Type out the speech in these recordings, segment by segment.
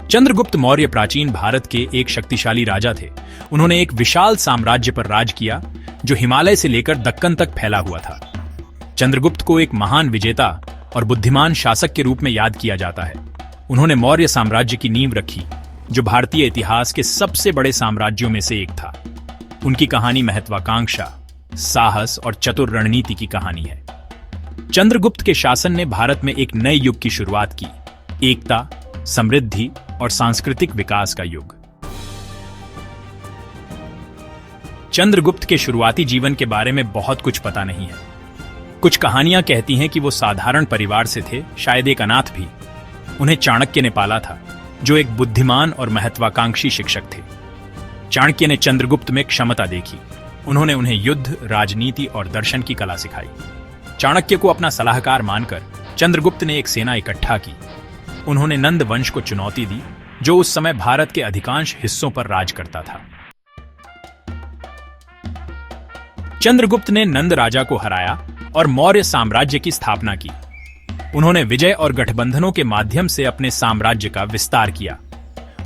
चंद्रगुप्त मौर्य प्राचीन भारत के एक शक्तिशाली राजा थे। उन्होंने एक विशाल साम्राज्य पर राज किया जो हिमालय से लेकर दक्कन तक फैला हुआ था। चंद्रगुप्त को एक महान विजेता और बुद्धिमान शासक के रूप में याद किया जाता है। उन्होंने मौर्य साम्राज्य की नींव रखी, जो भारतीय इतिहास के सबसे बड़े साम्राज्यों में से एक था। उनकी कहानी महत्वाकांक्षा, साहस और चतुर रणनीति की कहानी है। चंद्रगुप्त के शासन ने भारत में एक नए युग की शुरुआत की, एकता, समृद्धि और सांस्कृतिक विकास का युग। चंद्रगुप्त के शुरुआती जीवन के बारे में बहुत कुछ पता नहीं है। कुछ कहानियां कहती हैं कि वो साधारण परिवार से थे, शायद एक अनाथ भी। उन्हें चाणक्य ने पाला था, जो एक बुद्धिमान और महत्वाकांक्षी शिक्षक थे। चाणक्य ने चंद्रगुप्त में क्षमता देखी। उन्होंने उन्हें युद्ध, राजनीति और दर्शन की कला सिखाई। चाणक्य को अपना सलाहकार मानकर चंद्रगुप्त ने एक सेना इकट्ठा की। उन्होंने नंद वंश को चुनौती दी, जो उस समय भारत के अधिकांश हिस्सों पर राज करता था। चंद्रगुप्त ने नंद राजा को हराया और मौर्य साम्राज्य की स्थापना की। उन्होंने विजय और गठबंधनों के माध्यम से अपने साम्राज्य का विस्तार किया।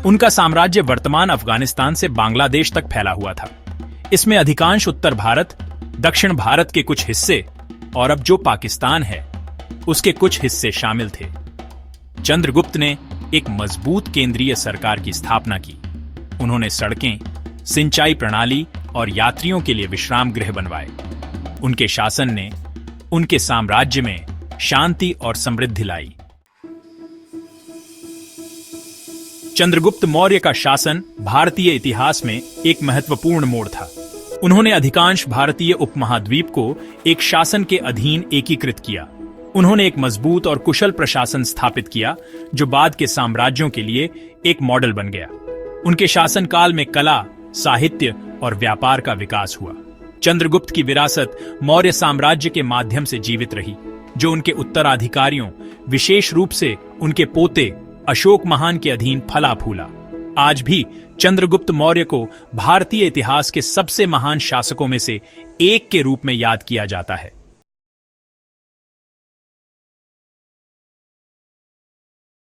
उनका साम्राज्य वर्तमान अफगानिस्तान से बांग्लादेश तक फैला हुआ था। इसमें अधिकांश उत्तर भारत, दक्षिण भारत के कुछ हिस्से और अब जो पाकिस्तान है उसके कुछ हिस्से शामिल थे। चंद्रगुप्त ने एक मजबूत केंद्रीय सरकार की स्थापना की। उन्होंने सड़कें, सिंचाई प्रणाली और यात्रियों के लिए विश्राम गृह बनवाए। उनके शासन ने उनके साम्राज्य में शांति और समृद्धि लाई। चंद्रगुप्त मौर्य का शासन भारतीय इतिहास में एक महत्वपूर्ण मोड़ था। उन्होंने अधिकांश भारतीय उपमहाद्वीप को एक शासन के अधीन एकीकृत किया। उन्होंने एक मजबूत और कुशल प्रशासन स्थापित किया, जो बाद के साम्राज्यों के लिए एक मॉडल बन गया। उनके शासनकाल में कला, साहित्य और व्यापार का विकास हुआ। चंद्रगुप्त की विरासत मौर्य साम्राज्य के माध्यम से जीवित रही, जो उनके उत्तराधिकारियों, विशेष रूप से उनके पोते अशोक महान के अधीन फला फूला। आज भी चंद्रगुप्त मौर्य को भारतीय इतिहास के सबसे महान शासकों में से एक के रूप में याद किया जाता है।